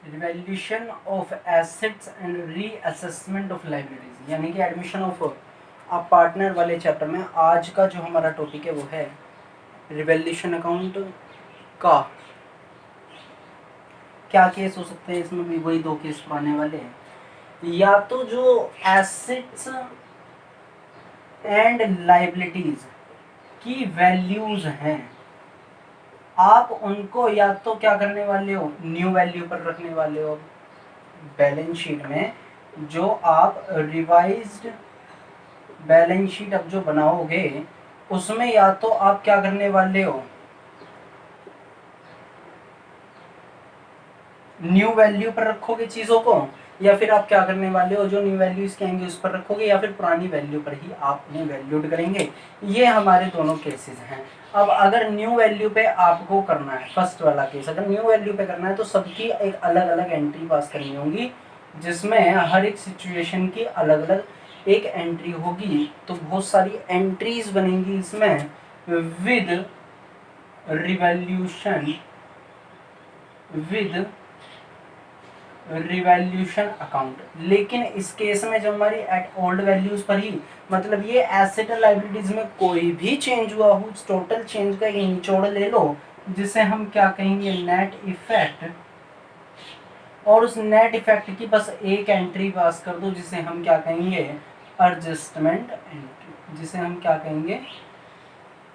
Revaluation of assets and reassessment of liabilities, यानी कि admission of a partner वाले chapter में आज का जो हमारा टॉपिक है वो है रिवैल्यूएशन अकाउंट का। क्या केस हो सकते हैं इसमें भी? वही दो केस पुराने वाले हैं, या तो जो एसेट्स एंड लायबिलिटीज की वैल्यूज हैं आप उनको या तो क्या करने वाले हो, न्यू वैल्यू पर रखने वाले हो बैलेंस शीट में। जो आप रिवाइज्ड बैलेंस शीट अब जो बनाओगे उसमें या तो आप क्या करने वाले हो, न्यू वैल्यू पर रखोगे चीजों को, या फिर आप क्या करने वाले हो, जो न्यू वैल्यूज कहेंगे उस पर रखोगे, या फिर पुरानी वैल्यू पर ही आप उन्हें वैल्यूड करेंगे। ये हमारे दोनों केसेस हैं। अब अगर न्यू वैल्यू पे आपको करना है, फर्स्ट वाला केस, अगर न्यू वैल्यू पे करना है तो सबकी एक अलग अलग एंट्री पास करनी होगी, जिसमें हर एक सिचुएशन की अलग अलग एक एंट्री होगी। तो बहुत सारी एंट्रीज बनेंगी इसमें with revaluation with revaluation account. लेकिन इस केस में जो हमारी एट ओल्ड वैल्यूज पर ही, मतलब ये एसेट एंड लायबिलिटीज में कोई भी चेंज हुआ हो, टोटल चेंज का एक निचोड़ ले लो जिसे हम क्या कहेंगे, नेट इफेक्ट, और उस नेट इफेक्ट की बस एक एंट्री पास कर दो जिसे हम क्या कहेंगे, एडजस्टमेंट एंट्री, जिसे हम क्या कहेंगे,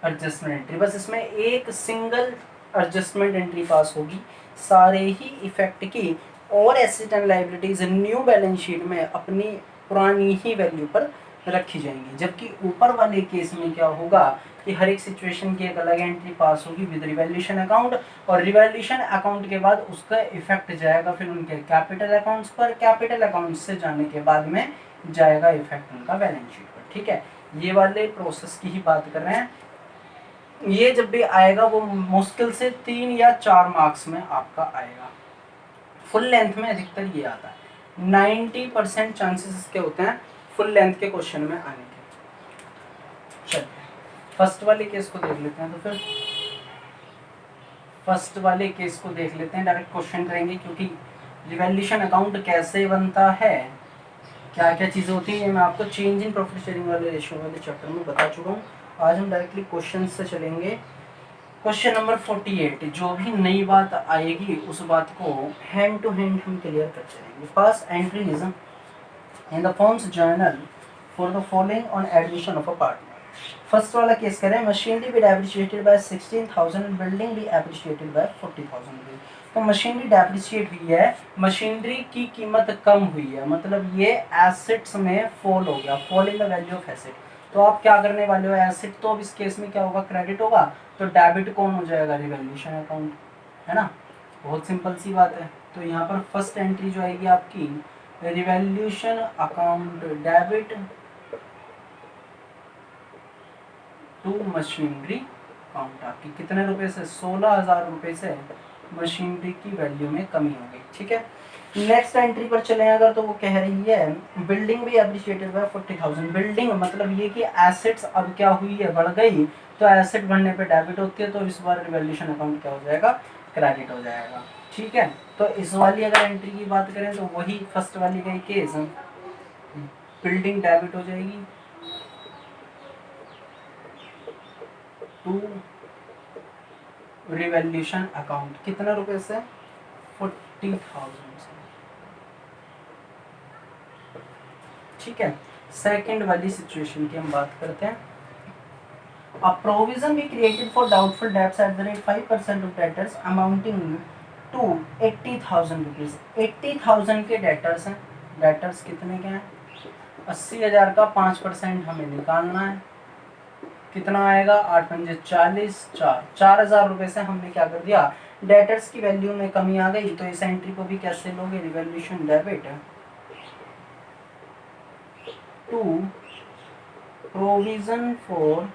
एडजस्टमेंट एंट्री। बस इसमें एक सिंगल एडजस्टमेंट एंट्री पास होगी सारे ही इफेक्ट की, और asset and liabilities new balance sheet में अपनी पुरानी ही वैल्यू पर रखी जाएंगी। जबकि ऊपर वाले केस में क्या होगा कि हर एक सिचुएशन की एक अलग एंट्री पास होगी विद रिवैल्यूएशन अकाउंट, और रिवैल्यूएशन अकाउंट के बाद उसका इफेक्ट जाएगा फिर उनके कैपिटल अकाउंट्स पर, कैपिटल अकाउंट से जाने के बाद में जाएगा इफेक्ट उनका बैलेंस शीट पर। ठीक है, ये वाले प्रोसेस की ही बात कर रहे हैं। ये जब भी आएगा वो मुश्किल से 3 या 4 मार्क्स में आपका आएगा। फुल लेंथ में अधिकतर ये आता है, 90% चांसेस इसके होते हैं फुल लेंथ के क्वेश्चन में आने के। चलिए फर्स्ट वाले केस को देख लेते हैं। तो फिर फर्स्ट वाले केस को देख लेते हैं, डायरेक्ट क्वेश्चन करेंगे, क्योंकि रिवैल्यूएशन अकाउंट कैसे बनता है, क्या क्या चीज़ें होती हैं, मैं आपको चेंज इन प्रॉफिट शेयरिंग वाले रेशियो वाले चैप्टर में बता चुका हूँ। आज हम डायरेक्टली क्वेश्चन से चलेंगे। क्वेश्चन नंबर 48, जो भी नई बात आएगी उस बात को हैंड टू हैंड हम क्लियर कर चलेंगे। First entries in the firms journal for the following on admission of a partner. First वाला केस करें, machinery be depreciated by 16,000, building be appreciated by 40,000। तो मशीनरी डेप्रिशिएट हुई है, मशीनरी की कीमत कम हुई है, मतलब ये एसेट्स में फॉल हो गया, fall in the value of asset. तो आप क्या करने वाले हो, एसेट तो अब इस केस में क्या होगा, क्रेडिट होगा, तो डेबिट कौन हो जाएगा, रिवैल्यूएशन अकाउंट, है ना। बहुत सिंपल सी बात है। तो यहाँ पर फर्स्ट एंट्री जो आएगी आपकी, revaluation account debit to machinery account, आपकी कितने रुपए से, 16,000 रुपए से मशीनरी की वैल्यू में कमी हो गई। ठीक है, नेक्स्ट एंट्री पर चले अगर, तो वो कह रही है बिल्डिंग भी एप्रिशिएटेड बाय 40,000। बिल्डिंग मतलब ये कि एसेट्स अब क्या हुई है, बढ़ गई, तो एसेट बढ़ने पे डेबिट होती है, तो इस बार रिवैल्यूएशन अकाउंट क्या हो जाएगा, क्रेडिट हो जाएगा। ठीक है, तो इस वाली अगर एंट्री की बात करें तो वही फर्स्ट वाली का केस, बिल्डिंग डेबिट हो जाएगी टू रिवैल्यूएशन अकाउंट, कितना रुपए से, 40,000 से। ठीक है, सेकंड वाली सिचुएशन की हम बात करते हैं। A provision be created for doubtful debts at the rate 5% of debtors amounting to 80,000 rupees। 80,000 के डेटर्स हैं, डेटर्स कितने के हैं, 80,000 का 5% हमें निकालना है, कितना आएगा, 8 पंजे 40, 4,000 रुपए से हमने क्या कर दिया, डेटर्स की वैल्यू में कमी आ गई। तो इस एंट्री को भी कैसे लोगे, revaluation debit to provision for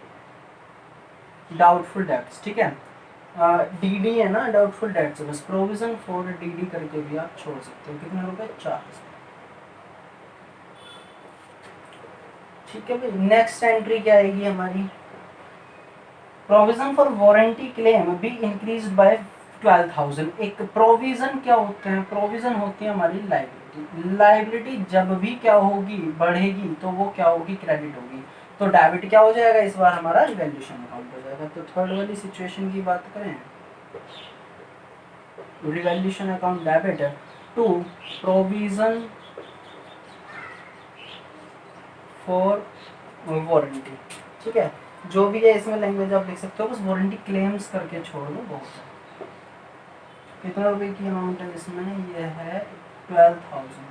doubtful debts. ठीक है, डीडी है ना, डाउटफुल डेब्ट्स, बस प्रोविजन फॉर डीडी करके भी आप छोड़ सकते हो, कितने रुपए, 4,000। ठीक है भाई, नेक्स्ट एंट्री क्या आएगी हमारी, provision for warranty claim be increase by 12,000। एक प्रोविजन क्या होते हैं, प्रोविजन होती है हमारी लाइबिलिटी। लाइबिलिटी जब भी क्या होगी, बढ़ेगी, तो वो क्या होगी, क्रेडिट होगी। तो डेबिट क्या हो जाएगा इस बार, हमारा रिवैल्यूएशन अकाउंट हो जाएगा। तो थर्ड वाली सिचुएशन की बात करें, revaluation account debit to provision for warranty. ठीक है, जो भी है इसमें लैंग्वेज आप लिख सकते हो, बस वारंटी क्लेम्स करके छोड़ दो, बहुत है। कितना रुपए की अमाउंट है इसमें, ये है 12,000।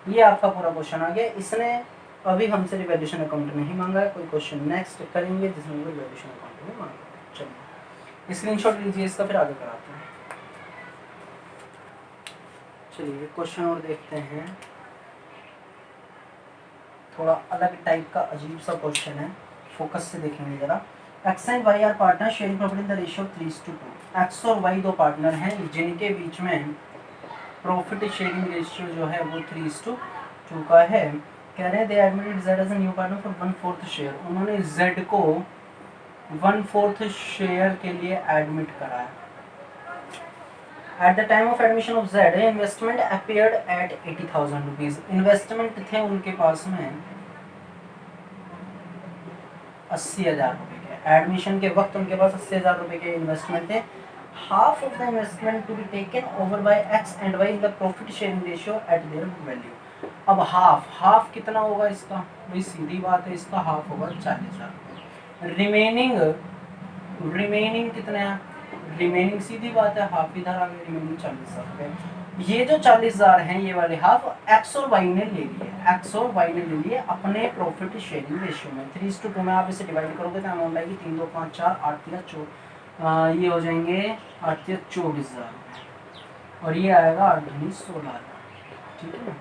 ये आपका पूरा क्वेश्चन आ गया। इसने अभी हमसे रिवैल्यूएशन अकाउंट नहीं मांगा है। कोई क्वेश्चन नेक्स्ट करेंगे जिसमें रिवैल्यूएशन अकाउंट नहीं मांगा है। चलिए स्क्रीनशॉट लीजिए इसका, फिर आगे कराते हैं। चलिए क्वेश्चन और देखते हैं, थोड़ा अलग टाइप का अजीब सा क्वेश्चन है, फोकस से देखेंगे जरा। X and Y are partner sharing property in the ratio 3:2। X और वाई दो पार्टनर हैं जिनके बीच में प्रॉफिट शेयरिंग रेशियो जो है वो 3:2 का है। कह रहे हैं they admitted Z as a new partner for 1/4 share. उन्होंने जेड को 1/4 शेयर के लिए एडमिट करा है। At the time of admission of Z investment appeared at 80,000 rupees. Investment थे उनके पास में 80,000 रुपए के। एडमिशन के वक्त उनके पास 80,000 रुपए के इन्वेस्टमेंट थे। Half of the investment to be taken over by X and Y in the profit sharing ratio at their value. अब हाफ कितना होगा इसका, भाई सीधी बात है, इसका हाफ होगा 40,000। रिमेनिंग कितने हैं, रिमेनिंग सीधी बात है हाफ इधर आ गए, रिमेनिंग 40,000 रुपए। ये जो 40,000 हैं ये वाले हाफ एक्स और वाई ने ले लिए, एक्स और वाई ने ले लिए अपने प्रॉफिट शेयरिंग रेशियो में 3:2 में। आप इसे डिवाइड करोगे तो अमाउंट आएगी 3, 2, 5, 4, 8, 3, ये हो जाएंगे 8, 24,000 और ये आएगा 8, 16,000। ठीक है,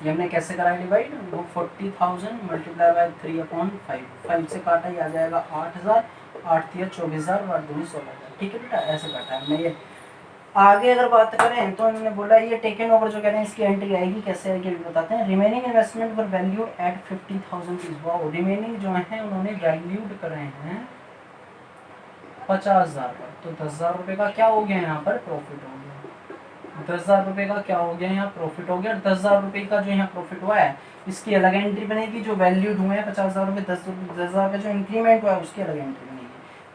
ये हमने कैसे कराया डिवाइड, वो 40,000 मल्टीप्लाई बाय 3/5, 5 से काटा ही आ जाएगा 8,000, 8, 24,000 और 8, 16,000। ठीक है बेटा, ऐसे काटा हमने ये। आगे अगर बात करें तो इन्होंने बोला ये टेकन ओवर जो कह रहे हैं इसकी एंट्री आएगी, कैसे आएगी अभी बताते हैं। Remaining investment for valued at 50,000 rupees. Wow, remaining जो है उन्होंने वैल्यूड कर रहे हैं 50,000 पर। तो 10,000 रुपये का क्या हो गया यहाँ पर, प्रॉफिट हो गया। 10,000 रुपये का क्या हो गया यहाँ, प्रॉफिट हो गया। 10,000 रुपये का जो यहाँ प्रॉफिट हुआ है इसकी अलग एंट्री बनेगी। जो वैल्यूड हुए हैं 50,000 रुपये, 10,000 का जो इंक्रीमेंट हुआ है उसकी अलग एंट्री बनेगी।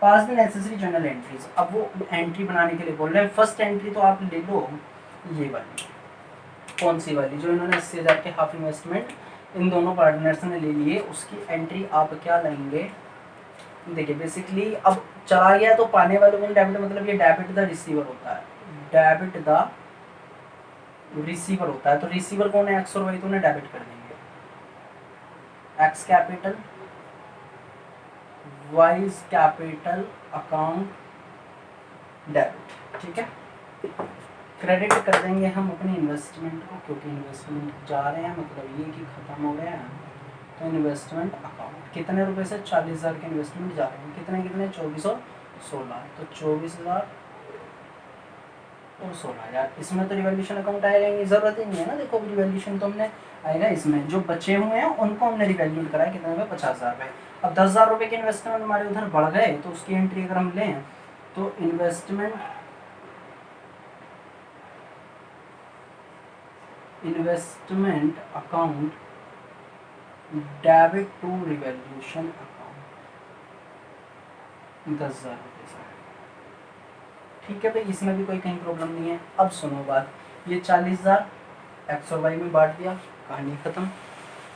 पास द नेसेसरी जर्नल एंट्रीज। अब वो एंट्री बनाने के लिए बोल रहे हैं। फर्स्ट एंट्री तो आप ले लो ये वाली, कौन सी वाली, जो इन्होंने 80,000 के हाफ इन्वेस्टमेंट इन दोनों पार्टनर्स ने ले लिए, उसकी एंट्री आप क्या लेंगे। देखिए बेसिकली अब चला गया तो पाने वालों को डेबिट, मतलब ये डेबिट द रिसीवर होता है, डेबिट द रिसीवर होता है। तो रिसीवर कौन है, एक्स और वाई, तो उन्हें डेबिट कर देंगे। X capital wise capital account debit. ठीक है, क्रेडिट कर देंगे हम अपनी इन्वेस्टमेंट को, क्योंकि इन्वेस्टमेंट जा रहे हैं मतलब ये कि खत्म हो गया है। तो इन्वेस्टमेंट अकाउंट कितने रुपए से, 40,000 के इन्वेस्टमेंट जा रहे हैं, कितने 24 और 16, तो 24,000 और 16,000। इसमें तो रिवैल्यूएशन अकाउंट आएगा, जरूरत ही नहीं है ना। देखो रिवैल्यूएशन तो हमने आएगा इसमें, जो बचे हुए हैं उनको हमने रिवैल्यूट कराया कितने में, 50,000 रुपये। अब 10,000 रुपये के इन्वेस्टमेंट हमारे उधर बढ़ गए तो उसकी एंट्री अगर हम लें तो investment account debit to revaluation account 10,000 रुपये से। ठीक है भाई, इसमें भी कोई कहीं प्रॉब्लम नहीं है। अब सुनो बात, ये 40,000 एक्स और वाई में बांट दिया, कहानी खत्म।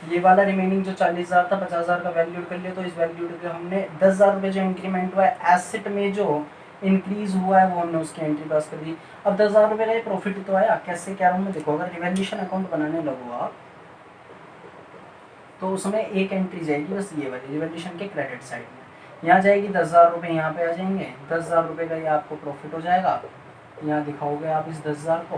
ये वाला रिमेनिंग जो 40,000 था, 50,000 का वैल्यूड कर लिया। तो इस वैल्यूड के हमने 10,000 रुपये जो इंक्रीमेंट हुआ है एसेट में, जो इंक्रीज हुआ है वो हमने उसकी एंट्री पास कर दी। अब 10,000 रुपये का ये प्रॉफिट तो आया, कैसे क्या मैं देखो, अगर रिवैल्यूएशन अकाउंट बनाने लगो आप तो उसमें एक एंट्री जाएगी बस ये वाली, रिवैल्यूएशन के क्रेडिट साइड में। यहाँ जाएगी 10,000 रुपये, यहाँ पे आ जाएंगे 10,000 रुपये का ये आपको प्रॉफिट हो जाएगा। यहाँ दिखाओगे आप इस 10,000 को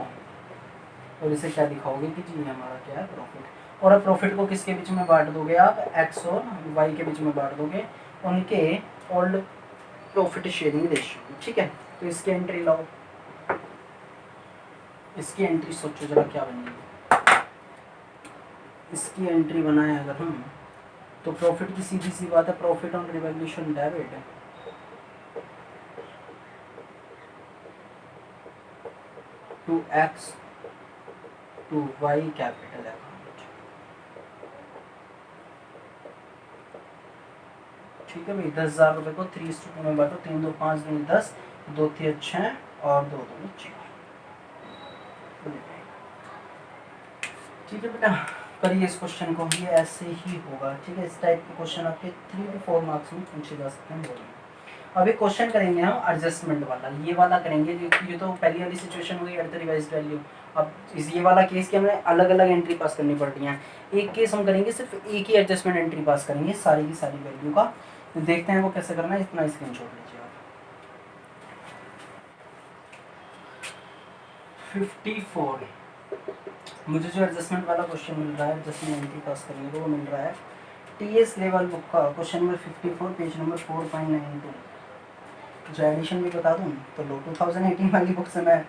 और इसे क्या दिखाओगे कि जी हमारा क्या है, प्रॉफिट। और अब प्रॉफिट को किसके बीच में बांट दोगे आप, एक्स और वाई के बीच में बांट दोगे, उनके ओल्ड प्रॉफिट शेयरिंग रेशियो। ठीक है, तो इसकी एंट्री लाओ, इसकी एंट्री सोचो जरा क्या बनेगी। इसकी एंट्री बनाए अगर हम तो प्रॉफिट की सीधी सी बात है, profit on revaluation debit to X to Y capital account. ठीक है भाई, 10,000 रुपये को 3:2 में बांटो, 3 2 5 दूनी 10, 2 3 6 और 2 2 6। ठीक है बेटा, करिए इस क्वेश्चन को, ये ऐसे ही होगा। ठीक है, इस टाइप के क्वेश्चन आपके 3 to 4 मार्क्स में पूछे जा सकते हैं। अभी क्वेश्चन करेंगे हम एडजस्टमेंट वाला, ये वाला करेंगे। ये तो पहली वाली सिचुएशन हो गई एट द रिवाइज्ड वैल्यू। अब ये वाला केस की हमें अलग अलग एंट्री पास करनी पड़ रही है। एक केस हम करेंगे सिर्फ एक ही एडजस्टमेंट एंट्री पास करेंगे सारी की सारी वैल्यू का। देखते हैं वो कैसे करना है, इतना स्क्रीनशॉट लीजिए आप। 54 मुझे जो एडजस्टमेंट वाला क्वेश्चन मिल रहा है, एडजस्टमेंट एंट्री पास करने को, वो मिल रहा है टीएस लेवल बुक का क्वेश्चन नंबर 54 पेज नंबर 4.92। जो एडिशन भी बता दूं तो लो 2018 वाली बुक से मैं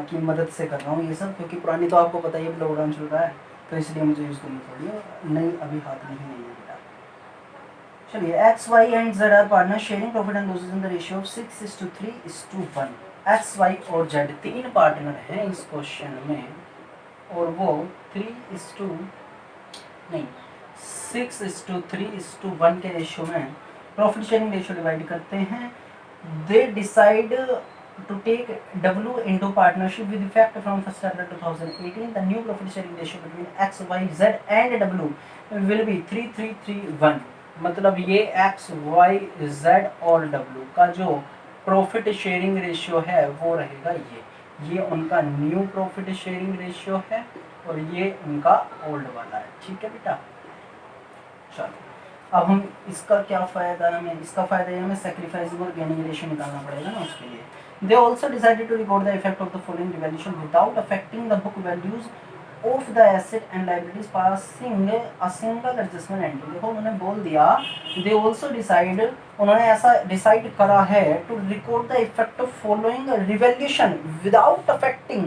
की मदद से कर रहा हूँ ये सब, क्योंकि पुरानी तो आपको पता ही है लॉकडाउन चल रहा है, तो इसलिए मुझे यूज़ करनी पड़ी है। नहीं अभी हाथ नहीं है बेटा। चलिए, X Y and Z are partner sharing profit and losses in the ratio of 6:3:1। X Y और जेड तीन पार्टनर हैं इस क्वेश्चन में, और वो 6:3:1 के रेशियो में प्रॉफिट शेयरिंग रेशियो डिवाइड करते हैं। They decide to take W into partnership with effect from 1st April 2018. The new profit sharing ratio between X, Y, Z and W will be 3:3:1। मतलब ये X, Y, Z और W का जो profit sharing ratio है वो रहेगा ये उनका न्यू प्रॉफिट शेयरिंग रेशियो है और ये उनका ओल्ड वाला है। ठीक है बेटा, चलो अब हम इसका क्या फ़ायदा है, हमें इसका फ़ायदा है हमें सैक्रिफाइसिंग और गेनिंग रेशियो निकालना पड़ेगा ना उसके लिए। They also decided to record the effect of the following devaluation without affecting the book values of the asset and liabilities passing a single adjustment entry। देखो उन्होंने बोल दिया, they also decide, उन्होंने ऐसा डिसाइड करा है to record the effect of following revaluation without affecting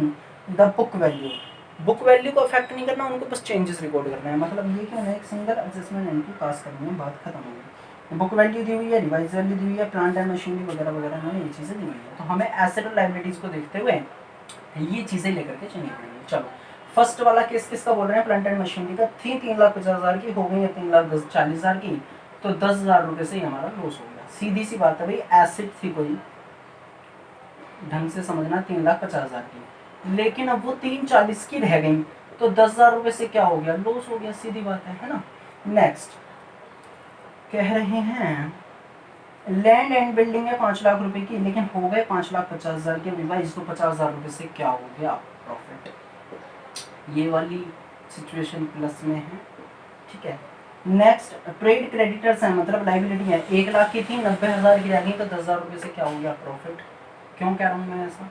the book value। Book value को affect नहीं करना, उनको बस चेंजेस रिकॉर्ड करना है। मतलब ये कि उन्हें एक सिंगल एडजस्टमेंट एंट्री पास करनी है, बात खत्म हो गई। बुक वैल्यू दी हुई है, रिवाइज वैल्यू दी हुई है, प्लांट एंड मशीनरी वगैरह वगैरह उन्होंने ये चीज़ें दी हुई है। तो हमें एसेट और लायबिलिटीज को देखते हुए ये चीज़ें लेकर के चलनी पड़ेंगी। चलो, फर्स्ट वाला केस किसका बोल रहे हैं, प्लांट एंड मशीनरी का। थी 3,50,000 की, हो गई है 3,40,000 की, तो 10,000 रुपये से ही हमारा लॉस हो गया। सीधी सी बात है भाई, एसेट थी कोई, ढंग से समझना, 3,50,000 की, लेकिन अब वो 3,40 की रह गई, तो 10,000 रुपये से क्या हो गया, लॉस हो गया, सीधी बात है ना। नेक्स्ट कह रहे हैं लैंड एंड बिल्डिंग है 5 लाख रुपए की, लेकिन हो गए 5,50,000 के रिवाइज, तो 50,000 रुपये से क्या हो गया, प्रॉफिट। ये वाली सिचुएशन प्लस में है। ठीक है, नेक्स्ट ट्रेड क्रेडिटर्स है, मतलब लाइबिलिटी है, 1 लाख की थी, 90,000 की रह गई, तो 10,000 रुपये से क्या हो गया, प्रॉफिट। क्यों कह रहा हूँ मैं ऐसा,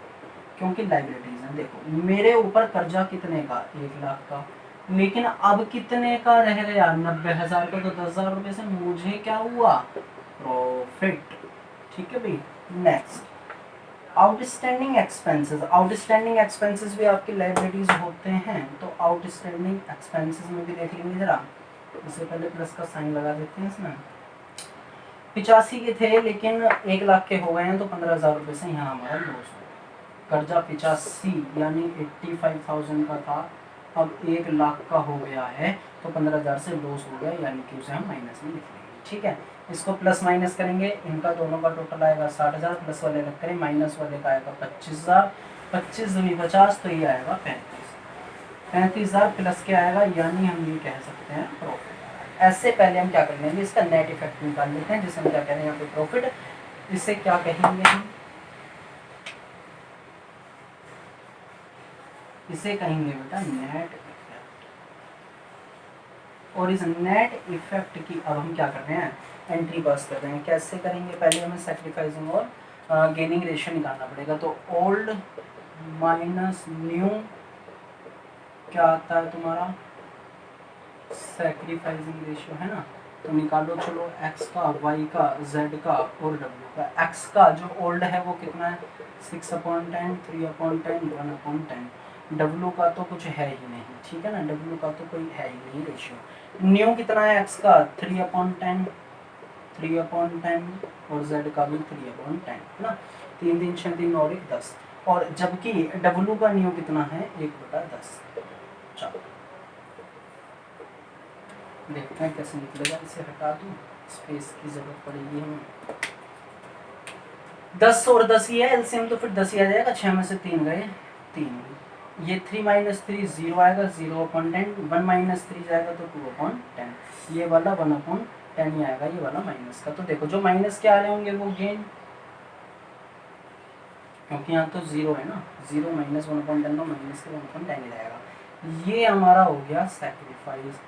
क्योंकि लाइबिलिटीज हैं। देखो मेरे ऊपर कर्जा कितने का, 1 लाख का, लेकिन अब कितने का रह गया, 90,000 का, तो 10,000 रुपये से मुझे क्या हुआ, प्रॉफिट। ठीक है भाई। Next outstanding expenses. Outstanding expenses भी आपकी लाइबिलिटीज होते हैं, तो आउटस्टैंडिंग एक्सपेंसेस में भी देख लेंगे जरा। इससे पहले प्लस का साइन लगा देते हैं इसमें। 85 के थे, लेकिन 1 लाख के हो गए हैं, तो 15,000 रुपये से यहाँ हमारा लॉस हो। कर्जा 85 यानी 85,000 का था, अब 1 लाख का हो गया है, तो 15,000 से लॉस हो गया, यानी कि उसे हम माइनस में लिख लेंगे। ठीक है, इसको प्लस माइनस करेंगे, इनका दोनों का टोटल आएगा 60,000, प्लस वाले अलग करें, माइनस वाले का आएगा 25,000, 25 दूनी 50, तो ये आएगा 35,000 प्लस के आएगा, यानी हम ये कह सकते हैं प्रॉफिट। ऐसे पहले हम क्या कर लेंगे, इसका नेट इफेक्ट निकाल लेते हैं, जिसे हम क्या कह रहे हैं यहाँ पे प्रॉफिट। इसे क्या कहेंगे हम, इसे कहेंगे बेटा नेट इफेक्ट। और इस नेट इफेक्ट की अब हम क्या कर रहे हैं, एंट्री पास कर रहे हैं। कैसे करेंगे, पहले हमें सैक्रिफाइसिंग और गेनिंग रेशियो निकालना पड़ेगा। तो ओल्ड माइनस न्यू क्या आता है तुम्हारा, सैक्रिफाइसिंग रेशियो है ना, तो निकालो। चलो x का, y का, z का और w का। x का जो ओल्ड है वो कितना है, 6/10, 3/10, 1/10। W का तो कुछ है ही नहीं, ठीक है ना, W का तो कोई है ही नहीं रेशियो। न्यू कितना है x का, 3/10, 3/10 और z का भी 3/10 है ना। 3 3 6 3 और 1 10। और जबकि डब्लू का नियो कितना है 1/10। चलो देखते हैं कैसे निकलेगा। इसे हटा दूँ, स्पेस की जरूरत पड़ेगी हमें। 10 और 10 ही है एलसीएम, तो फिर 10 ही आ जाएगा। 6 में से 3 गए 3, ये 3 - 3 0 आएगा, 0/10। 1 - 3 जाएगा तो 2/10, ये वाला 1/10 ही आएगा, ये वाला माइनस का। तो देखो जो माइनस के आ रहे होंगे वो गेन, क्योंकि यहाँ तो 0 है ना, 0 - 1/10 माइनस के 1/10 ही जाएगा। ये हमारा हो गया सैक्रिफाइस,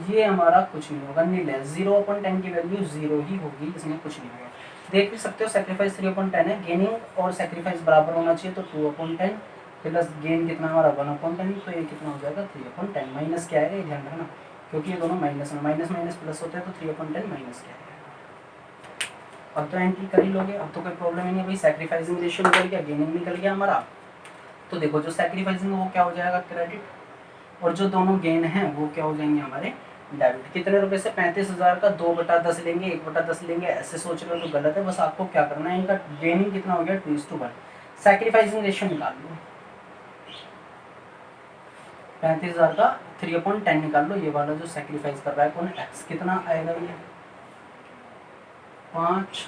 ये हमारा कुछ नहीं होगा, नील है। 0/10 की वैल्यू 0 ही होगी, इसमें कुछ नहीं होगा। देख भी सकते हो सैक्रिफाइस 3/10 है, गेनिंग और सैक्रिफाइस बराबर होना चाहिए, तो 2/10 प्लस गेन कितना हमारा 1/10, तो ये कितना हो जाएगा 3/10। माइनस क्या है ये ध्यान रखना, क्योंकि ये दोनों माइनस में, माइनस माइनस प्लस होता है, तो 3/10 माइनस क्या है। अब तो एंट्री कर ही लोगे, अब तो कोई प्रॉब्लम ही नहीं भाई। सैक्रिफाइसिंग रेशियो निकल गया, गेनिंग निकल गया हमारा। तो देखो जो सैक्रिफाइसिंग है वो क्या हो जाएगा क्रेडिट, और जो दोनों गेन हैं वो क्या हो जाएंगे हमारे डेबिट। कितने रुपए से 35,000 का 2/10 लेंगे, 1/10 लेंगे, ऐसे सोच रहे हो तो गलत है। बस आपको क्या करना है, इनका गेनिंग कितना हो गया 2:1। सैक्रिफाइसिंग रेशियो निकाल लो, 35,000 का 3/10 निकाल लो। ये वाला जो सैक्रिफाइस कर रहा है कौन, एक्स, कितना आएगा ये 5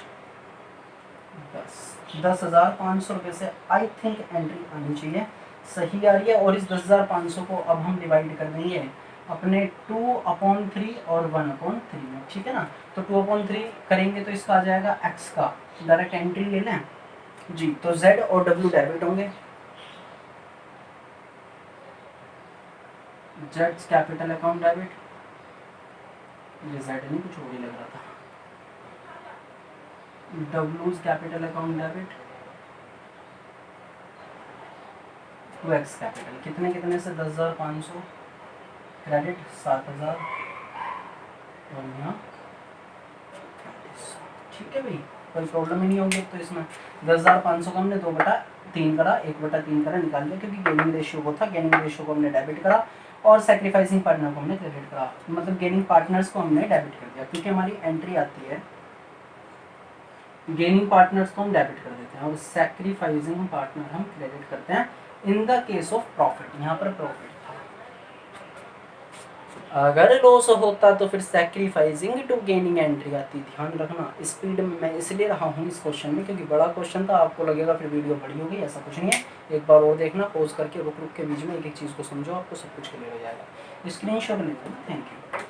10 10,500 रुपये से आई थिंक एंट्री आनी चाहिए, सही आ रही है। और इस 10,500 को अब हम डिवाइड कर देंगे अपने 2/3 और 1/3 में, ठीक है ना। तो 2/3 करेंगे तो इसका आ जाएगा x का, डायरेक्ट एंट्री ले लें जी। तो z और w डेबिट होंगे, z कैपिटल अकाउंट डेबिट, ये z नहीं कुछ और ही लग रहा था, w capital account debit, 2x capital. कितने कितने से 10,500 क्रेडिट, 7,000 और यहाँ, ठीक है भाई, कोई प्रॉब्लम ही नहीं होगी। तो इसमें 10,500 को हमने 2/3 करा, 1/3 करा, निकाल लिया, क्योंकि गेनिंग रेशियो वो था। गेनिंग रेशियो को हमने डेबिट करा और सैक्रिफाइसिंग पार्टनर को हमने क्रेडिट करा, मतलब गेनिंग पार्टनर्स को हमने डेबिट कर दिया, क्योंकि हमारी एंट्री आती है गेनिंग पार्टनर्स को हम डेबिट कर देते हैं और सैक्रिफाइसिंग पार्टनर हम क्रेडिट करते हैं in the case of profit. यहाँ पर प्रॉफिट था, अगर लॉस होता तो फिर सैक्रिफाइसिंग टू गेनिंग एंट्री आती। ध्यान रखना, स्पीड में मैं इसलिए रहा हूँ इस क्वेश्चन में क्योंकि बड़ा क्वेश्चन था, आपको लगेगा फिर वीडियो बड़ी हो गई, ऐसा कुछ नहीं है। एक बार और देखना, पॉज करके रुक रुक के बीच में एक एक चीज़ को समझो, आपको सब कुछ क्लियर हो जाएगा। स्क्रीनशॉट लेते हैं। Thank you.